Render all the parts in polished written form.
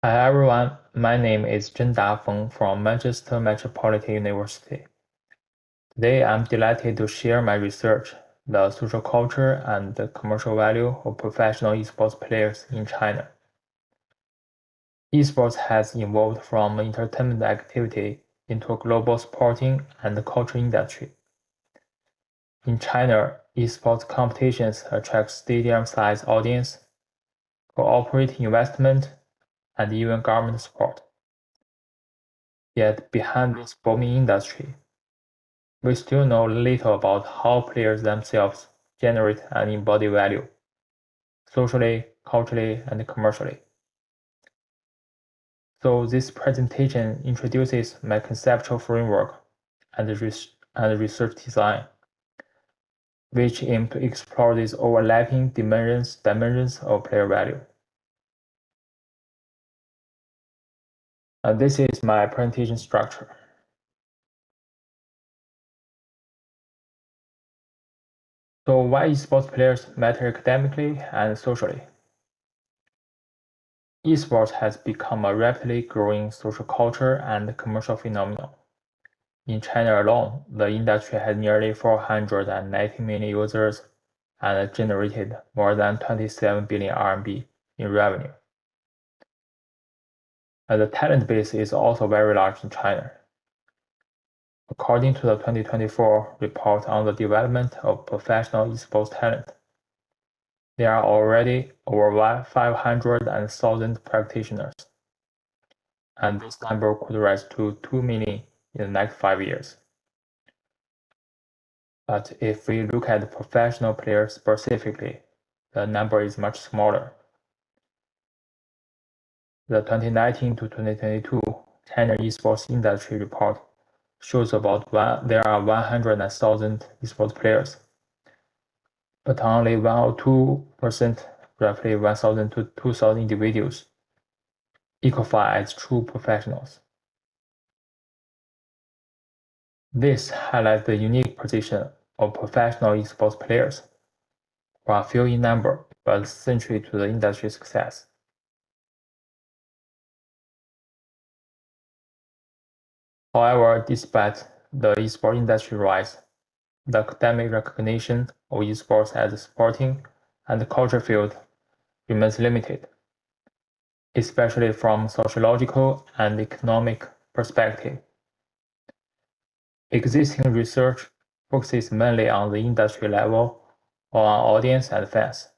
Hi everyone, my name is Zhenda Feng from Manchester Metropolitan University. Today I'm delighted to share my research, the social culture and the commercial value of professional esports players in China. Esports has evolved from an entertainment activity into a global sporting and culture industry. In China, esports competitions attract stadium-sized audience, corporate investment, and even government support. Yet behind this booming industry, we still know little about how players themselves generate and embody value, socially, culturally, and commercially. So this presentation introduces my conceptual framework and research design, which aim to explore these overlapping dimensions of player value. And this is my presentation structure. So why esports players matter academically and socially? Esports has become a rapidly growing social culture and commercial phenomenon. In China alone, the industry has nearly 490 million users and generated more than 27 billion RMB in revenue. And the talent base is also very large in China. According to the 2024 report on the development of professional esports talent, there are already over 500,000 practitioners, and this number could rise to 2 million in the next 5 years. But if we look at professional players specifically, the number is much smaller. The 2019 to 2022 China esports industry report shows there are 100,000 esports players, but only 1 or 2%, roughly 1,000 to 2,000 individuals, qualify as true professionals. This highlights the unique position of professional esports players, who are few in number but central to the industry's success. However, despite the esports industry rise, the academic recognition of esports as a sporting and culture field remains limited, especially from sociological and economic perspective. Existing research focuses mainly on the industry level or on audience and fans.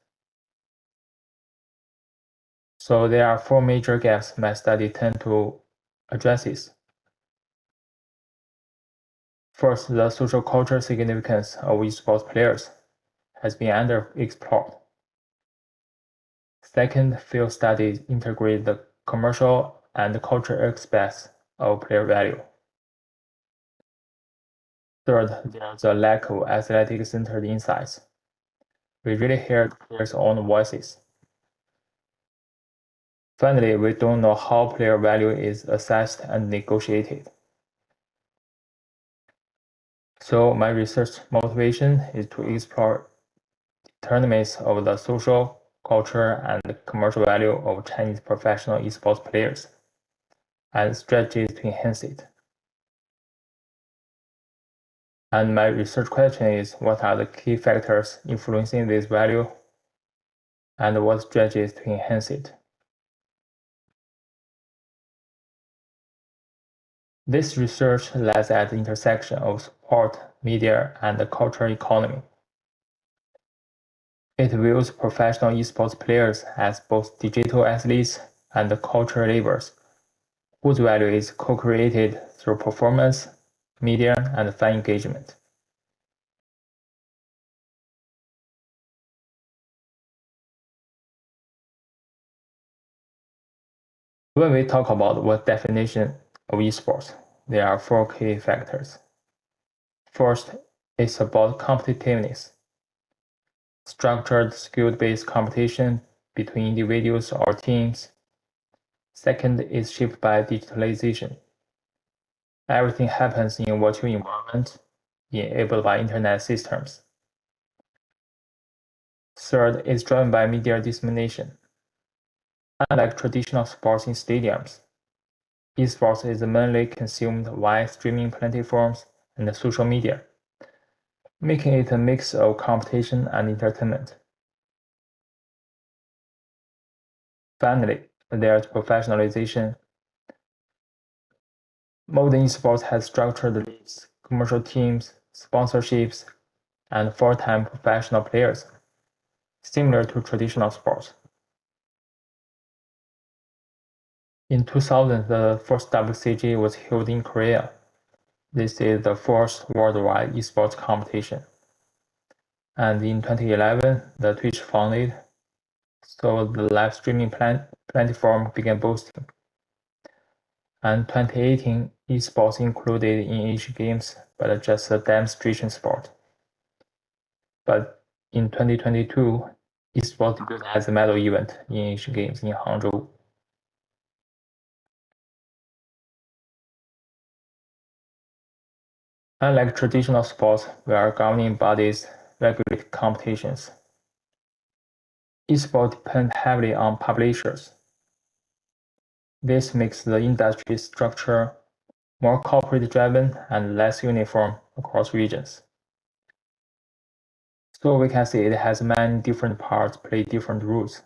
So there are 4 major gaps my study tend to addresses. First, the social cultural significance of esports players has been underexplored. Second, field studies integrate the commercial and cultural aspects of player value. Third, there's a lack of athletic-centered insights. We really hear players' own voices. Finally, we don't know how player value is assessed and negotiated. So my research motivation is to explore determinants of the social, culture, and commercial value of Chinese professional esports players, and strategies to enhance it. And my research question is, what are the key factors influencing this value, and what strategies to enhance it? This research lies at the intersection of sport, media, and the cultural economy. It views professional esports players as both digital athletes and cultural laborers, whose value is co-created through performance, media, and fan engagement. When we talk about what definition of esports, there are 4 key factors. First, it's about competitiveness. Structured skill-based competition between individuals or teams. Second is shaped by digitalization. Everything happens in a virtual environment, enabled by internet systems. Third is driven by media dissemination. Unlike traditional sports in stadiums, esports is mainly consumed via streaming platforms and social media, making it a mix of competition and entertainment. Finally, there's professionalization. Modern esports has structured leagues, commercial teams, sponsorships, and full-time professional players, similar to traditional sports. In 2000, the first WCG was held in Korea. This is the first worldwide esports competition. And in 2011, the Twitch founded, so the live streaming platform began boosting. And 2018, esports included in Asian Games, but just a demonstration sport. But in 2022, esports debuted as a medal event in Asian Games in Hangzhou. Unlike traditional sports, where governing bodies regulate competitions, esports depend heavily on publishers. This makes the industry structure more corporate-driven and less uniform across regions. So we can see it has many different parts play different roles.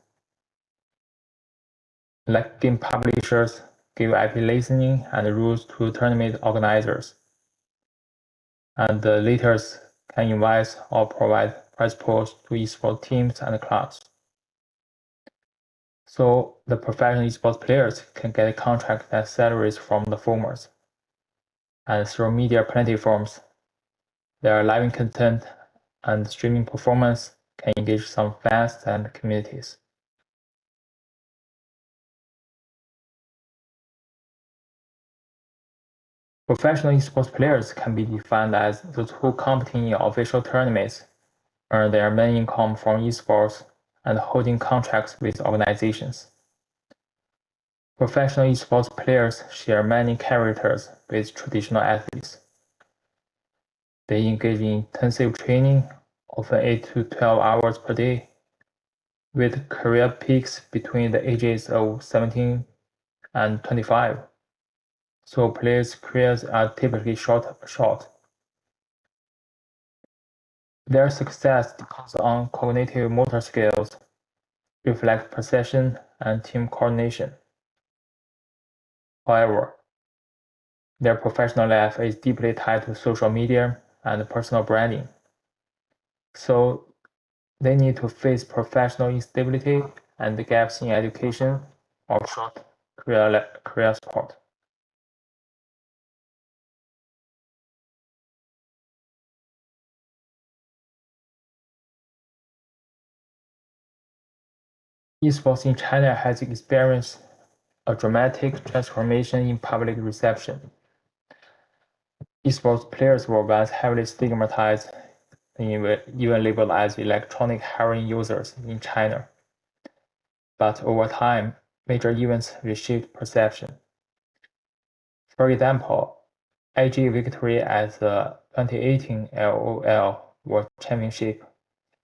Like game publishers give IP licensing and rules to tournament organizers. And the leaders can invite or provide prize pools to esports teams and clubs. So the professional esports players can get contract and salaries from the formers. And through media platforms, their live content and streaming performance can engage some fans and communities. Professional esports players can be defined as those who compete in official tournaments, earn their main income from esports, and holding contracts with organizations. Professional esports players share many characters with traditional athletes. They engage in intensive training, often 8 to 12 hours per day, with career peaks between the ages of 17 and 25. So players' careers are typically short. Their success depends on cognitive motor skills, reflex precision, and team coordination. However, their professional life is deeply tied to social media and personal branding. So they need to face professional instability and gaps in education or short career support. Esports in China has experienced a dramatic transformation in public reception. Esports players were once heavily stigmatized and even labeled as electronic heroin users in China. But over time, major events reshaped perception. For example, IG victory at the 2018 LOL World Championship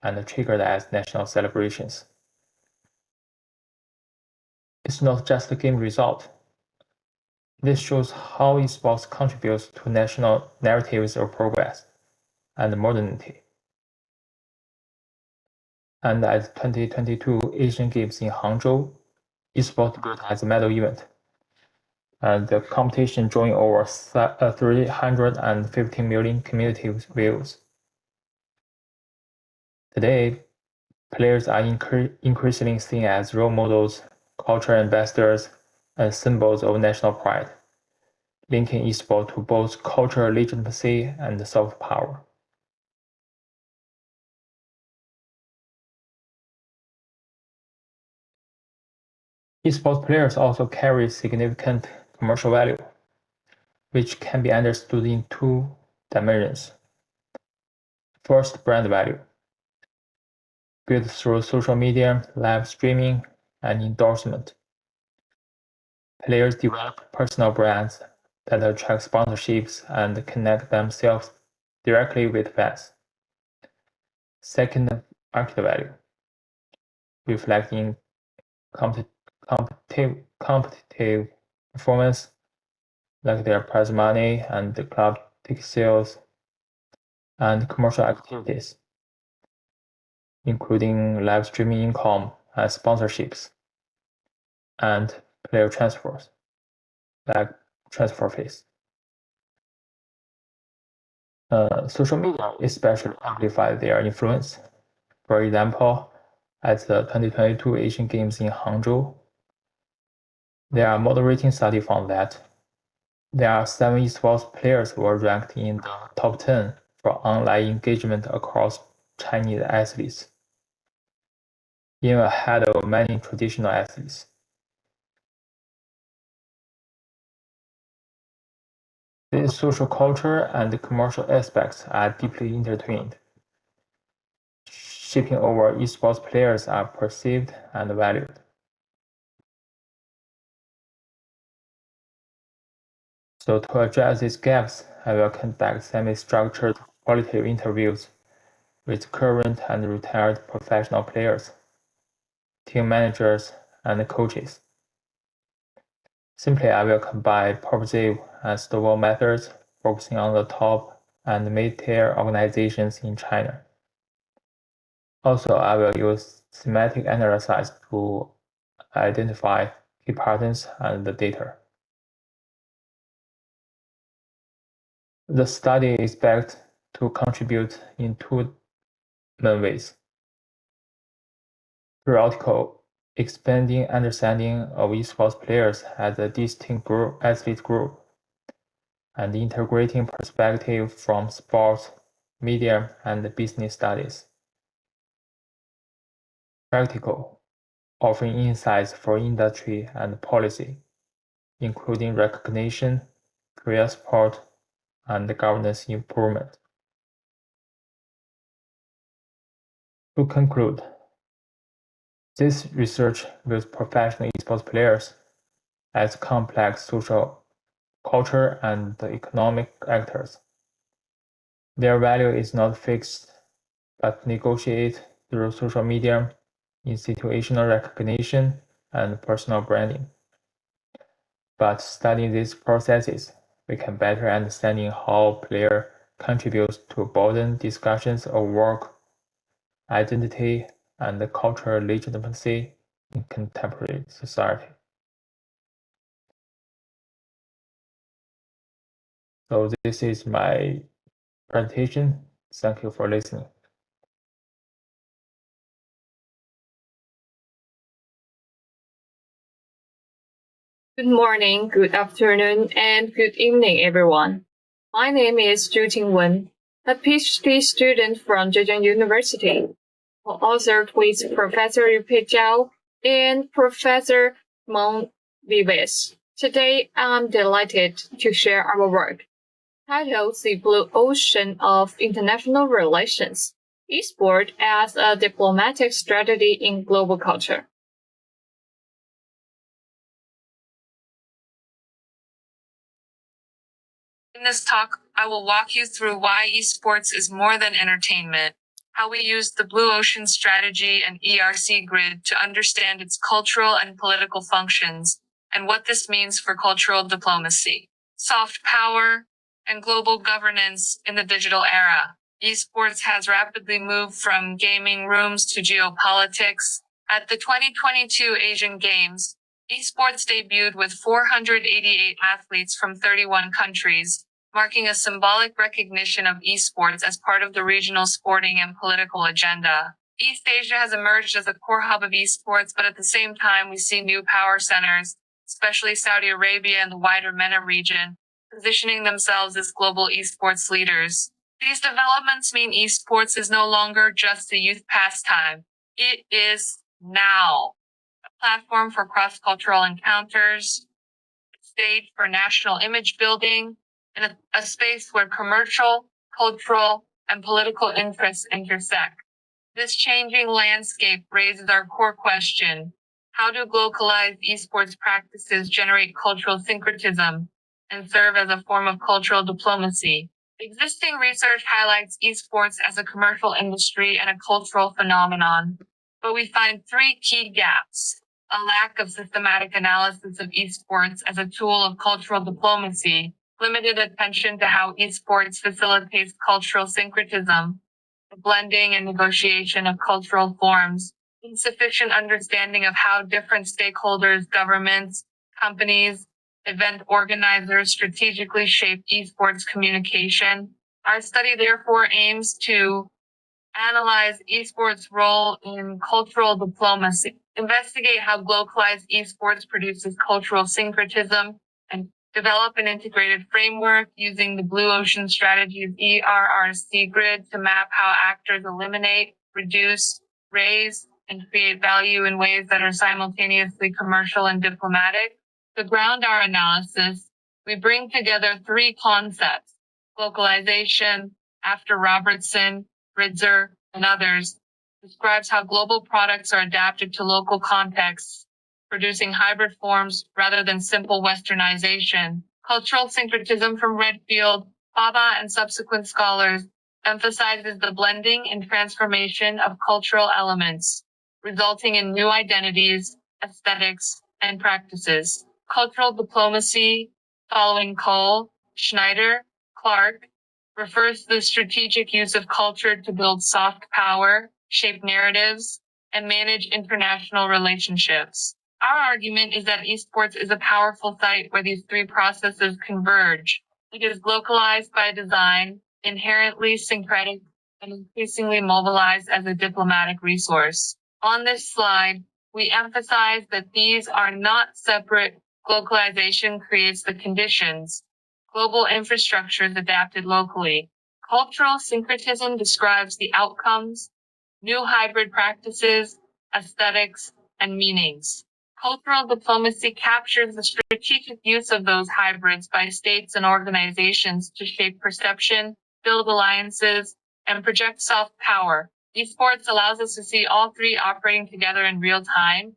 and triggered as national celebrations. It's not just a game result. This shows how esports contributes to national narratives of progress and modernity. And at 2022 Asian Games in Hangzhou, esports debuted as a medal event. And the competition drawing over 350 million community views. Today, players are increasingly seen as role models, cultural ambassadors, and symbols of national pride, linking esports to both cultural legitimacy and soft power. Esports players also carry significant commercial value, which can be understood in two dimensions. First, brand value, built through social media, live streaming, and endorsement. Players develop personal brands that attract sponsorships and connect themselves directly with fans. Second, market value, reflecting competitive performance, like their prize money and the club ticket sales, and commercial activities, including live streaming income and sponsorships, and player transfers, like transfer fees. Social media especially amplify their influence. For example, at the 2022 Asian Games in Hangzhou, there are moderating study found that there are 7 esports players who were ranked in the top 10 for online engagement across Chinese athletes, even ahead of many traditional athletes. These social culture and commercial aspects are deeply intertwined, shaping over esports players are perceived and valued. So to address these gaps, I will conduct semi-structured qualitative interviews with current and retired professional players, team managers, and coaches. Simply, I will combine purposive and snowball methods, focusing on the top and mid-tier organizations in China. Also, I will use thematic analysis to identify key patterns and the data. The study is expected to contribute in 2 main ways: theoretical, expanding understanding of esports players as a distinct athlete group, and integrating perspective from sports, media, and business studies. Practical, offering insights for industry and policy, including recognition, career support, and governance improvement. To conclude, this research views professional esports players as complex social, culture, and economic actors. Their value is not fixed, but negotiated through social media, institutional recognition, and personal branding. But studying these processes, we can better understand how player contributes to broaden discussions of work, identity, and cultural legitimacy in contemporary society. So this is my presentation. Thank you for listening. Good morning, good afternoon, and good evening, everyone. My name is Qingwen, a PhD student from Zhejiang University, who authored with Professor Yupei Zhao and Professor Meng. Today, I'm delighted to share our work, titled The Blue Ocean of International Relations, Esport as a Diplomatic Strategy in Global Culture. In this talk, I will walk you through why esports is more than entertainment, how we use the Blue Ocean Strategy and ERRC grid to understand its cultural and political functions, and what this means for cultural diplomacy, soft power, and global governance in the digital era. Esports has rapidly moved from gaming rooms to geopolitics. At the 2022 Asian Games, esports debuted with 488 athletes from 31 countries, marking a symbolic recognition of esports as part of the regional sporting and political agenda. East Asia has emerged as a core hub of esports, but at the same time, we see new power centers, especially Saudi Arabia and the wider MENA region, positioning themselves as global esports leaders. These developments mean esports is no longer just a youth pastime. It is now a platform for cross-cultural encounters, a stage for national image building, and a space where commercial, cultural, and political interests intersect. This changing landscape raises our core question: how do glocalized esports practices generate cultural syncretism and serve as a form of cultural diplomacy? Existing research highlights esports as a commercial industry and a cultural phenomenon, but we find 3 key gaps. a lack of systematic analysis of esports as a tool of cultural diplomacy, limited attention to how esports facilitates cultural syncretism, the blending and negotiation of cultural forms, insufficient understanding of how different stakeholders, governments, companies, event organizers strategically shape esports communication. Our study therefore aims to analyze esports' role in cultural diplomacy, investigate how glocalized esports produces cultural syncretism, and develop an integrated framework using the Blue Ocean Strategy ERRC grid to map how actors eliminate, reduce, raise, and create value in ways that are simultaneously commercial and diplomatic. To ground our analysis, we bring together three concepts: glocalization, after Robertson, Ritzer, and others, describes how global products are adapted to local contexts, producing hybrid forms rather than simple westernization. Cultural syncretism from Redfield, Baba, and subsequent scholars emphasizes the blending and transformation of cultural elements, resulting in new identities, aesthetics, and practices. Cultural diplomacy, following Cole, Schneider, Clark, refers to the strategic use of culture to build soft power, shape narratives, and manage international relationships. Our argument is that esports is a powerful site where these three processes converge. It is localized by design, inherently syncretic, and increasingly mobilized as a diplomatic resource. On this slide, we emphasize that these are not separate. Glocalization creates the conditions. Global infrastructure is adapted locally. Cultural syncretism describes the outcomes, new hybrid practices, aesthetics, and meanings. Cultural diplomacy captures the strategic use of those hybrids by states and organizations to shape perception, build alliances, and project soft power. Esports allows us to see all three operating together in real time,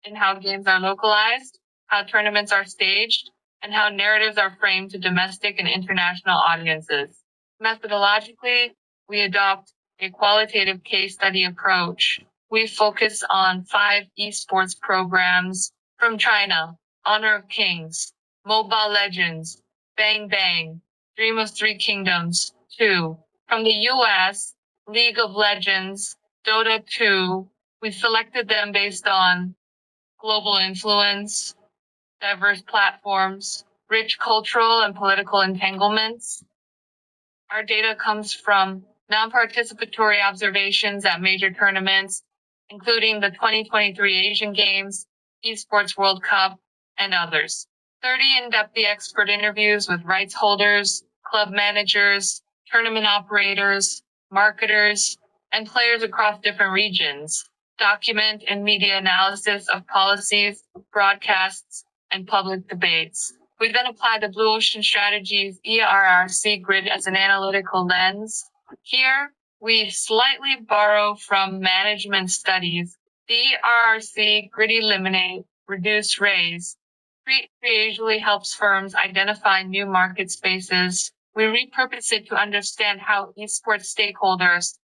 in how games are localized, how tournaments are staged, and how narratives are framed to domestic and international audiences. Methodologically, we adopt a qualitative case study approach. We focus on 5 esports programs from China: Honor of Kings, Mobile Legends, Bang Bang, Dream of Three Kingdoms 2. From the US, League of Legends, Dota 2. We selected them based on global influence, diverse platforms, rich cultural and political entanglements. Our data comes from non-participatory observations at major tournaments, including the 2023 Asian Games, Esports World Cup, and others. 30 in-depth expert interviews with rights holders, club managers, tournament operators, marketers, and players across different regions. Document and media analysis of policies, broadcasts, and public debates. We then apply the Blue Ocean Strategy's ERRC grid as an analytical lens. Here, we slightly borrow from management studies. The ERRC grid eliminate, reduce, raise. Usually helps firms identify new market spaces. We repurpose it to understand how esports stakeholders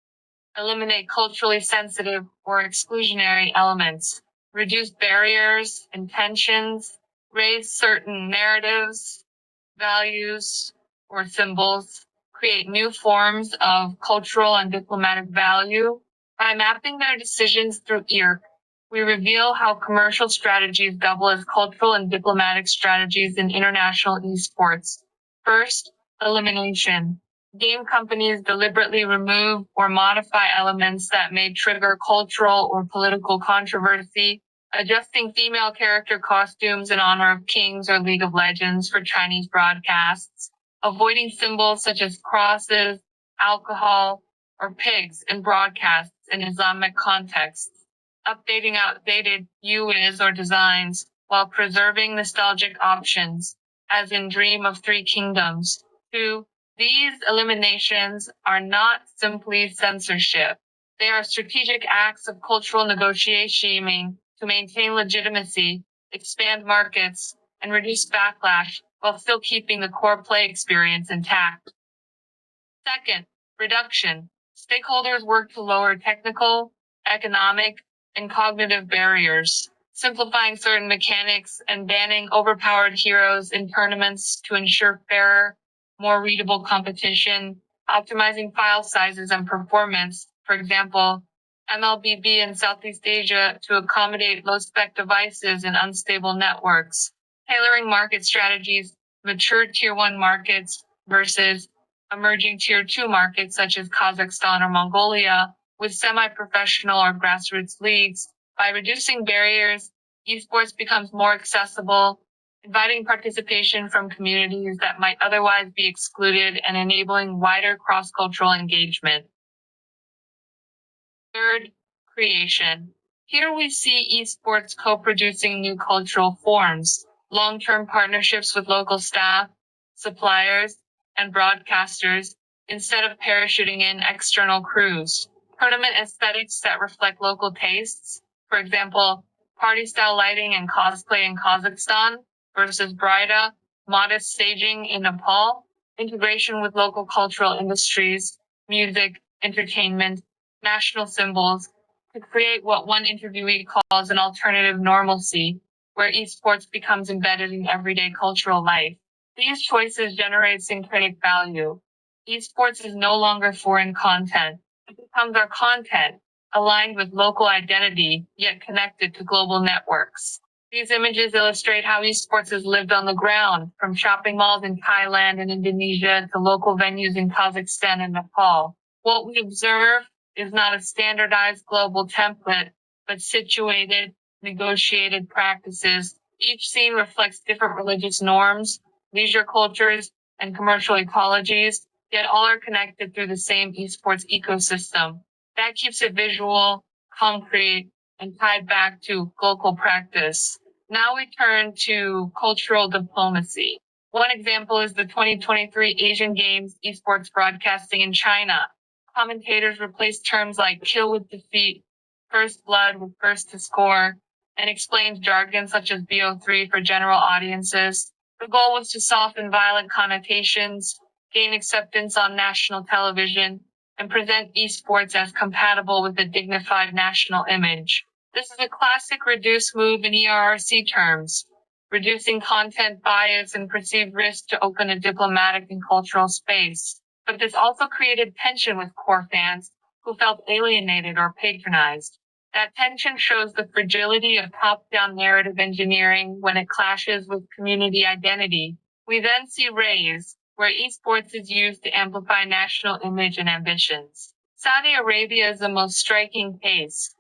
eliminate culturally sensitive or exclusionary elements, reduce barriers and tensions, raise certain narratives, values, or symbols, create new forms of cultural and diplomatic value. By mapping their decisions through ERRC, we reveal how commercial strategies double as cultural and diplomatic strategies in international esports. First, elimination. Game companies deliberately remove or modify elements that may trigger cultural or political controversy, adjusting female character costumes in Honor of Kings or League of Legends for Chinese broadcasts, avoiding symbols such as crosses, alcohol, or pigs in broadcasts in Islamic contexts, updating outdated UIs or designs while preserving nostalgic options, as in Dream of Three Kingdoms. 2. These eliminations are not simply censorship. They are strategic acts of cultural negotiation to maintain legitimacy, expand markets, and reduce backlash while still keeping the core play experience intact. Second, reduction. Stakeholders work to lower technical, economic, and cognitive barriers. simplifying certain mechanics and banning overpowered heroes in tournaments to ensure fairer, more readable competition, optimizing file sizes and performance, for example, MLBB in Southeast Asia to accommodate low-spec devices in unstable networks, tailoring market strategies, mature Tier 1 markets versus emerging Tier 2 markets such as Kazakhstan or Mongolia, with semi-professional or grassroots leagues. By reducing barriers, esports becomes more accessible, inviting participation from communities that might otherwise be excluded and enabling wider cross-cultural engagement. Third, creation. Here we see esports co-producing new cultural forms, long-term partnerships with local staff, suppliers, and broadcasters, instead of parachuting in external crews. Tournament aesthetics that reflect local tastes, for example, party-style lighting and cosplay in Kazakhstan versus Brida, modest staging in Nepal, integration with local cultural industries, music, entertainment, national symbols, to create what one interviewee calls an alternative normalcy, where esports becomes embedded in everyday cultural life. These choices generate syncretic value. Esports is no longer foreign content. It becomes our content, aligned with local identity, yet connected to global networks. These images illustrate how esports is lived on the ground, from shopping malls in Thailand and Indonesia to local venues in Kazakhstan and Nepal. What we observe is not a standardized global template, but situated, negotiated practices. Each scene reflects different religious norms, leisure cultures, and commercial ecologies, yet all are connected through the same esports ecosystem. That keeps it visual, concrete, and tied back to local practice. Now we turn to cultural diplomacy. One example is the 2023 Asian Games esports broadcasting in China. Commentators replaced terms like kill with defeat, first blood with first to score, and explained jargon such as BO3 for general audiences. The goal was to soften violent connotations, gain acceptance on national television, and present esports as compatible with a dignified national image. This is a classic reduce move in ERRC terms, reducing content bias and perceived risk to open a diplomatic and cultural space. But this also created tension with core fans who felt alienated or patronized. That tension shows the fragility of top-down narrative engineering when it clashes with community identity. We then see Raise, where esports is used to amplify national image and ambitions. Saudi Arabia is the most striking case.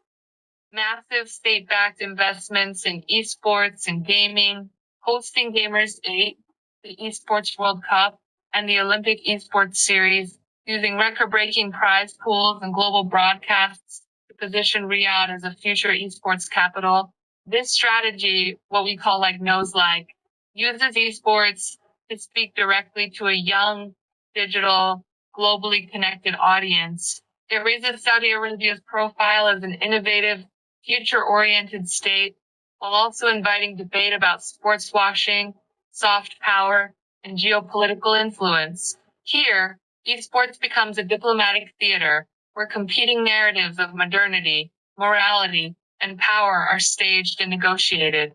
Massive state-backed investments in esports and gaming, hosting Gamers 8, the Esports World Cup, and the Olympic Esports Series, using record-breaking prize pools and global broadcasts to position Riyadh as a future esports capital. This strategy, what we call knows-like, uses esports to speak directly to a young, digital, globally connected audience. It raises Saudi Arabia's profile as an innovative, future-oriented state, while also inviting debate about sports washing, soft power, and geopolitical influence. Here, esports becomes a diplomatic theater where competing narratives of modernity, morality, and power are staged and negotiated.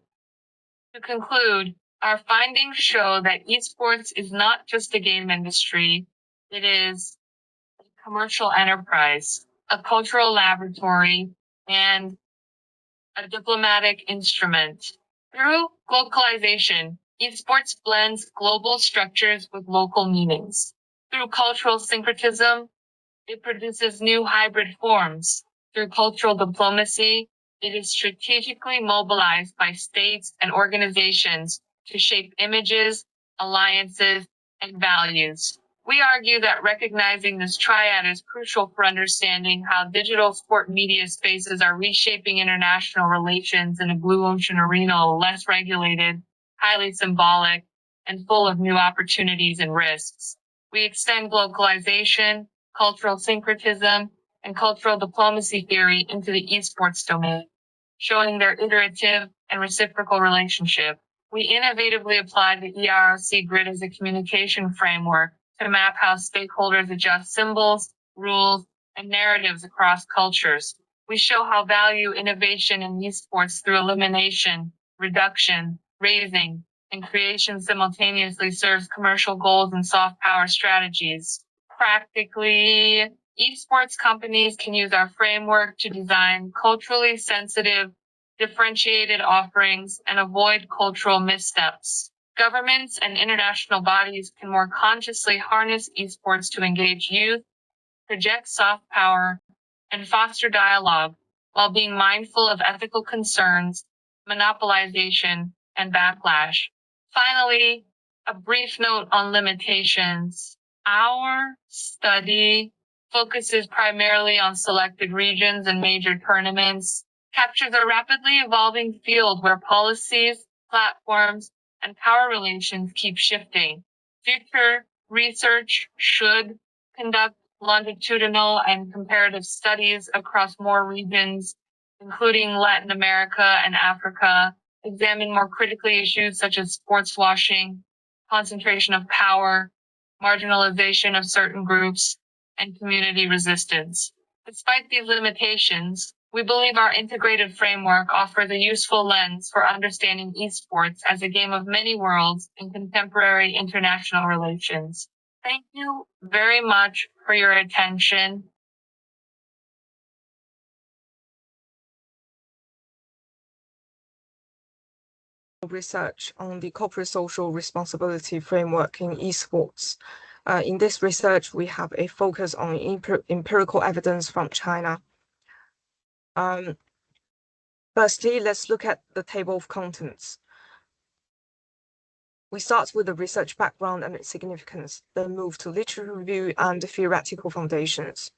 To conclude, our findings show that esports is not just a game industry, it is a commercial enterprise, a cultural laboratory, and a diplomatic instrument. Through glocalization, esports blends global structures with local meanings. Through cultural syncretism, it produces new hybrid forms. Through cultural diplomacy, it is strategically mobilized by states and organizations to shape images, alliances, and values. We argue that recognizing this triad is crucial for understanding how digital sport media spaces are reshaping international relations in a blue ocean arena less regulated, highly symbolic, and full of new opportunities and risks. We extend glocalization, cultural syncretism, and cultural diplomacy theory into the esports domain, showing their iterative and reciprocal relationship. We innovatively apply the ERRC grid as a communication framework to map how stakeholders adjust symbols, rules, and narratives across cultures. We show how value innovation in esports through elimination, reduction, raising, and creation simultaneously serves commercial goals and soft power strategies. Practically, esports companies can use our framework to design culturally sensitive, differentiated offerings and avoid cultural missteps. Governments and international bodies can more consciously harness esports to engage youth, project soft power, and foster dialogue, while being mindful of ethical concerns, monopolization, and backlash. Finally, a brief note on limitations. Our study focuses primarily on selected regions and major tournaments, captures a rapidly evolving field where policies, platforms, and power relations keep shifting. Future research should conduct longitudinal and comparative studies across more regions, including Latin America and Africa, examine more critically issues such as sports washing, concentration of power, marginalization of certain groups, and community resistance. Despite these limitations, we believe our integrated framework offers a useful lens for understanding esports as a game of many worlds in contemporary international relations. Thank you very much for your attention. Research on the corporate social responsibility framework in esports. In this research, we have a focus on empirical evidence from China. Firstly, let's look at the table of contents. We start with the research background and its significance, then move to literature review and theoretical foundations,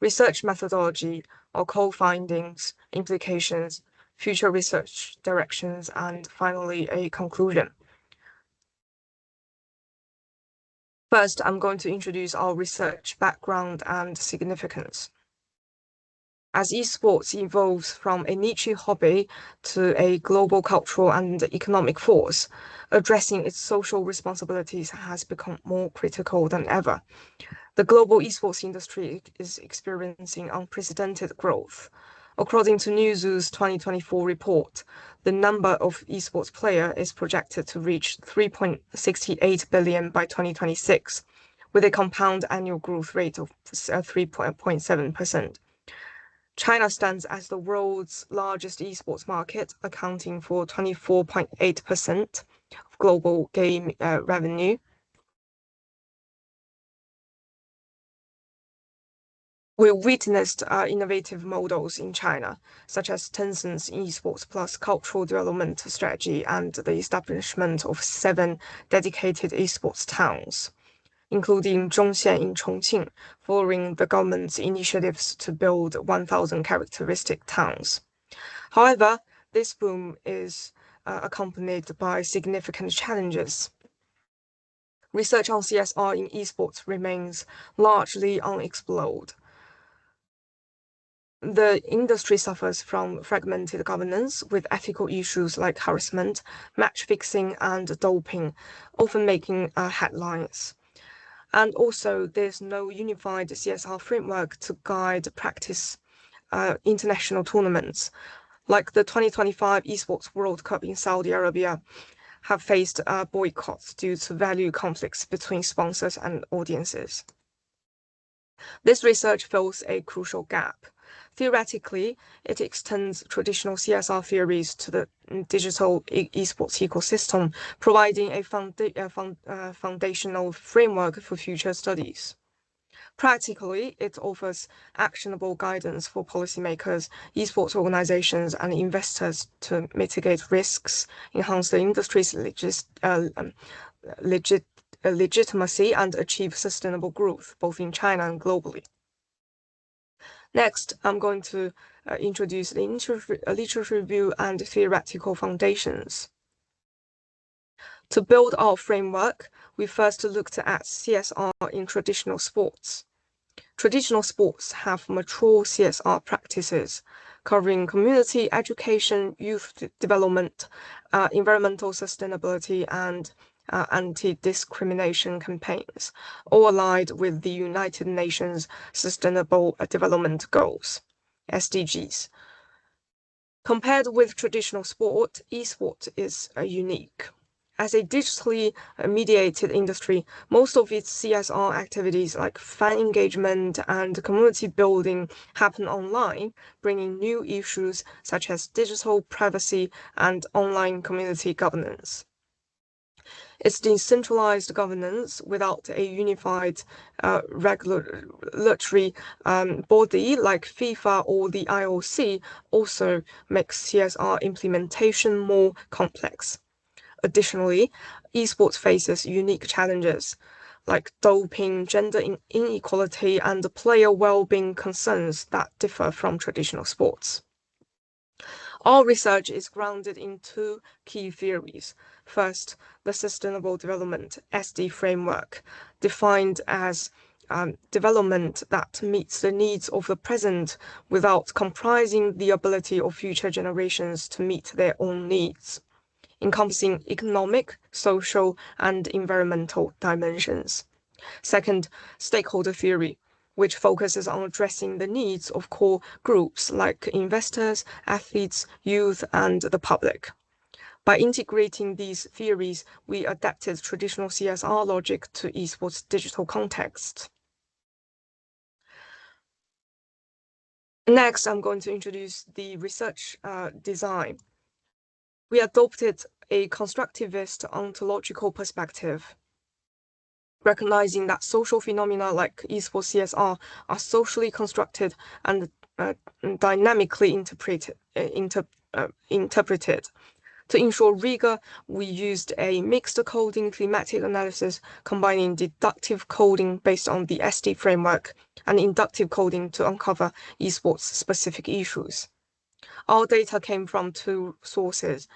research methodology or core findings, implications, future research directions, and finally a conclusion. First, I'm going to introduce our research background and significance. As esports evolves from a niche hobby to a global cultural and economic force, addressing its social responsibilities has become more critical than ever. The global esports industry is experiencing unprecedented growth. According to Newzoo's 2024 report, the number of esports players is projected to reach 3.68 billion by 2026, with a compound annual growth rate of 3.7%. China stands as the world's largest esports market, accounting for 24.8% of global game revenue. We witnessed innovative models in China, such as Tencent's Esports Plus cultural development strategy and the establishment of 7 dedicated esports towns, including Zhongxian in Chongqing, following the government's initiatives to build 1,000 characteristic towns. However, this boom is accompanied by significant challenges. Research on CSR in esports remains largely unexplored. The industry suffers from fragmented governance, with ethical issues like harassment, match fixing, and doping often making headlines. And also, there's no unified CSR framework to guide practice international tournaments, like the 2025 Esports World Cup in Saudi Arabia have faced boycotts due to value conflicts between sponsors and audiences. This research fills a crucial gap. Theoretically, it extends traditional CSR theories to the digital esports ecosystem, providing a foundational framework for future studies. Practically, it offers actionable guidance for policymakers, esports organizations, and investors to mitigate risks, enhance the industry's legitimacy, and achieve sustainable growth, both in China and globally. Next, I'm going to introduce the literature review and theoretical foundations. To build our framework, we first looked at CSR in traditional sports. Traditional sports have mature CSR practices covering community education, youth development, environmental sustainability, and anti-discrimination campaigns, all aligned with the United Nations Sustainable Development Goals. SDGs. Compared with traditional sport, esports is unique. As a digitally mediated industry, most of its CSR activities like fan engagement and community building happen online, bringing new issues such as digital privacy and online community governance. Its decentralized governance without a unified regulatory body like FIFA or the IOC also makes CSR implementation more complex. Additionally, esports faces unique challenges like doping, gender inequality, and player well-being concerns that differ from traditional sports. Our research is grounded in two key theories. First, the Sustainable Development SD framework, defined as development that meets the needs of the present without compromising the ability of future generations to meet their own needs, encompassing economic, social, and environmental dimensions. Second, stakeholder theory, which focuses on addressing the needs of core groups like investors, athletes, youth, and the public. By integrating these theories, we adapted traditional CSR logic to esports digital context. Next, I'm going to introduce the research design. We adopted a constructivist ontological perspective, recognizing that social phenomena like esports CSR are socially constructed and dynamically interpreted. To ensure rigor, we used a mixed coding thematic analysis, combining deductive coding based on the SD framework and inductive coding to uncover esports specific issues. Our data came from two sources.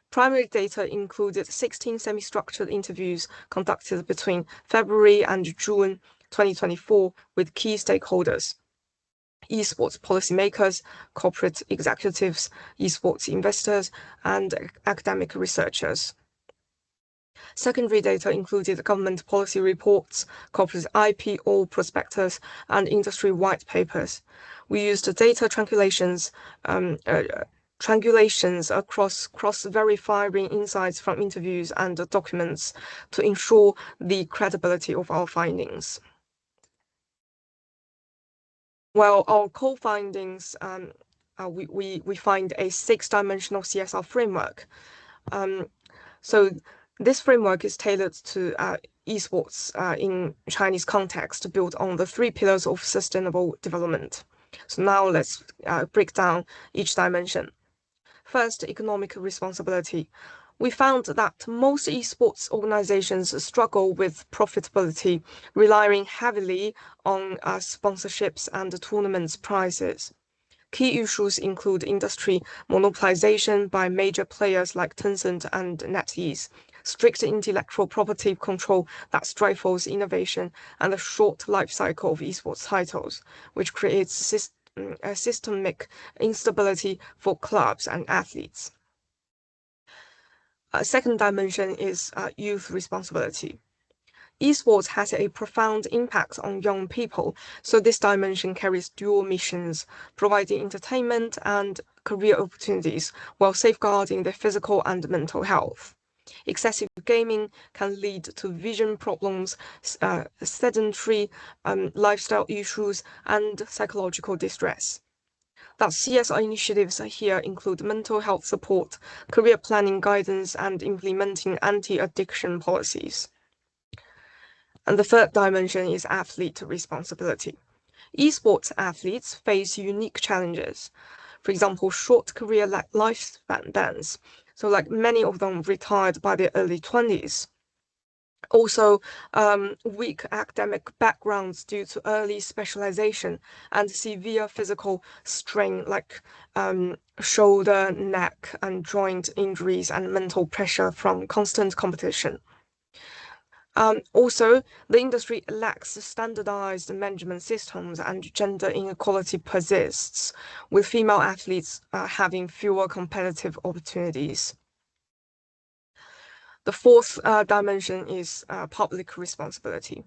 Primary data included 16 semi-structured interviews conducted between February and June 2024 with key stakeholders: esports policymakers, corporate executives, esports investors, and academic researchers. Secondary data included government policy reports, corporate IPO prospectus, and industry white papers. We used data triangulations across cross-verifying insights from interviews and documents to ensure the credibility of our findings. Well, our core findings, we find a 6-dimensional CSR framework. So this framework is tailored to esports in Chinese context, built on the 3 pillars of sustainable development. So now let's break down each dimension. First, economic responsibility. We found that most esports organizations struggle with profitability, relying heavily on sponsorships and tournaments prizes. Key issues include industry monopolization by major players like Tencent and NetEase, strict intellectual property control that stifles innovation, and the short life cycle of esports titles, which creates systemic instability for clubs and athletes. Second dimension is youth responsibility. Esports has a profound impact on young people, so this dimension carries dual missions, providing entertainment and career opportunities while safeguarding their physical and mental health. Excessive gaming can lead to vision problems, sedentary lifestyle issues, and psychological distress. Thus, CSR initiatives here include mental health support, career planning guidance, and implementing anti-addiction policies. And the third dimension is athlete responsibility. Esports athletes face unique challenges. For example, short career lifespans. So like many of them retired by their early 20s. Also, weak academic backgrounds due to early specialization and severe physical strain like shoulder, neck, and joint injuries and mental pressure from constant competition. Also, the industry lacks standardized management systems and gender inequality persists, with female athletes having fewer competitive opportunities. The fourth dimension is public responsibility.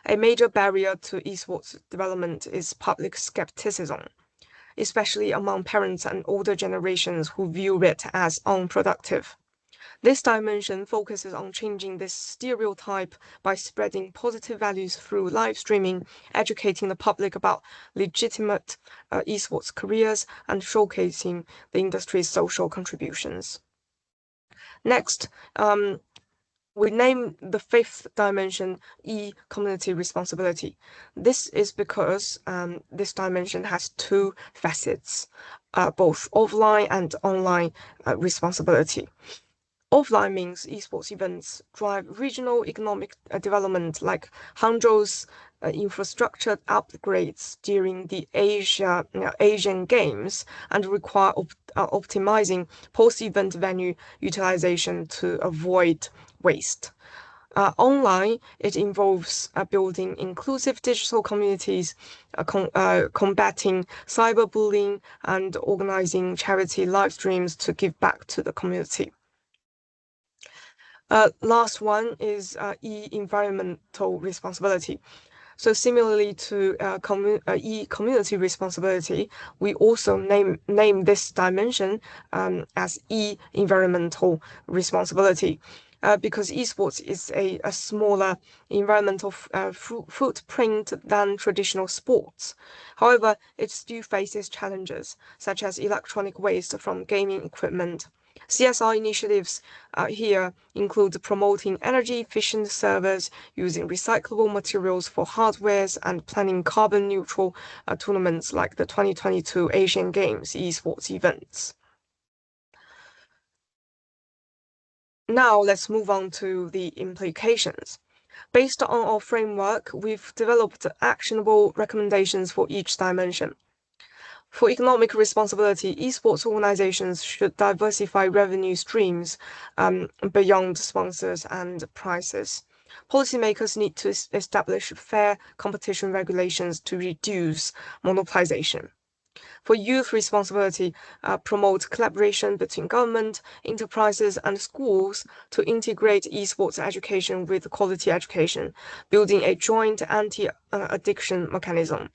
A major barrier to esports development is public skepticism. especially among parents and older generations who view it as unproductive. This dimension focuses on changing this stereotype by spreading positive values through live streaming, educating the public about legitimate esports careers, and showcasing the industry's social contributions. Next, we name the fifth dimension community responsibility. This is because this dimension has two facets, both offline and online responsibility. Offline means esports events drive regional economic development, like Hangzhou's infrastructure upgrades during the Asian Games, and require optimizing post-event venue utilization to avoid waste. Online, it involves building inclusive digital communities, combating cyberbullying, and organizing charity live streams to give back to the community. Last one is environmental responsibility. So similarly to community responsibility, we also name this dimension as environmental responsibility. Because esports is a smaller environmental footprint than traditional sports. However, it still faces challenges, such as electronic waste from gaming equipment. CSR initiatives here include promoting energy-efficient servers, using recyclable materials for hardwares, and planning carbon-neutral tournaments like the 2022 Asian Games esports events. Now let's move on to the implications. Based on our framework, we've developed actionable recommendations for each dimension. For economic responsibility, esports organizations should diversify revenue streams beyond sponsors and prizes. Policymakers need to establish fair competition regulations to reduce monopolization. For youth responsibility, promote collaboration between government, enterprises, and schools to integrate esports education with quality education, building a joint anti-addiction mechanism.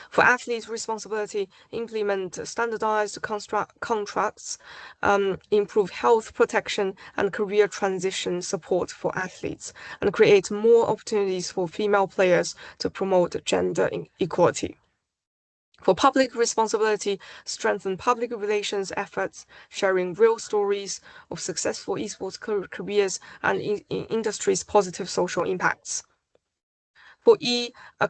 For athletes' responsibility, implement standardized contracts, improve health protection and career transition support for athletes, and create more opportunities for female players to promote gender equality. For public responsibility, strengthen public relations efforts, sharing real stories of successful esports careers and industry's positive social impacts. For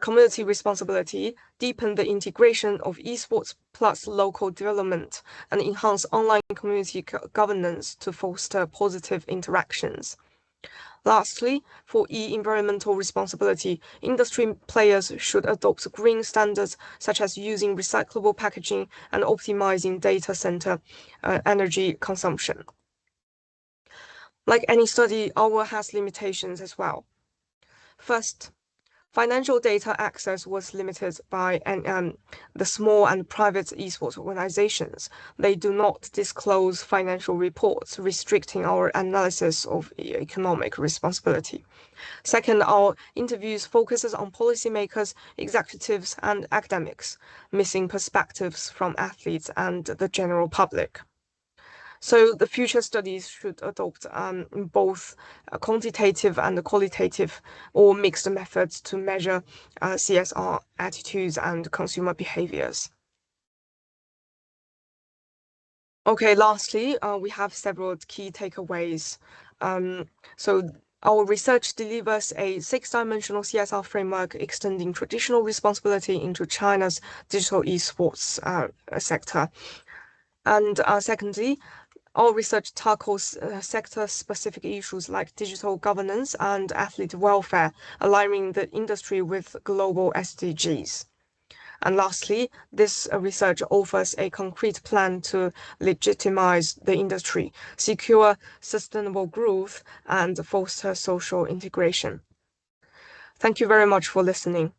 community responsibility, deepen the integration of esports plus local development and enhance online community governance to foster positive interactions. Lastly, for environmental responsibility, industry players should adopt green standards such as using recyclable packaging and optimizing data center energy consumption. Like any study, our has limitations as well. First, financial data access was limited by the small and private esports organizations. They do not disclose financial reports, restricting our analysis of economic responsibility. Second, our interviews focuses on policymakers, executives, and academics, missing perspectives from athletes and the general public. So the future studies should adopt both quantitative and qualitative or mixed methods to measure CSR attitudes and consumer behaviors. Okay, lastly, we have several key takeaways. So our research delivers a six-dimensional CSR framework extending traditional responsibility into China's digital esports sector. And secondly, our research tackles sector-specific issues like digital governance and athlete welfare, aligning the industry with global SDGs. And lastly, this research offers a concrete plan to legitimize the industry, secure sustainable growth, and foster social integration. Thank you very much for listening.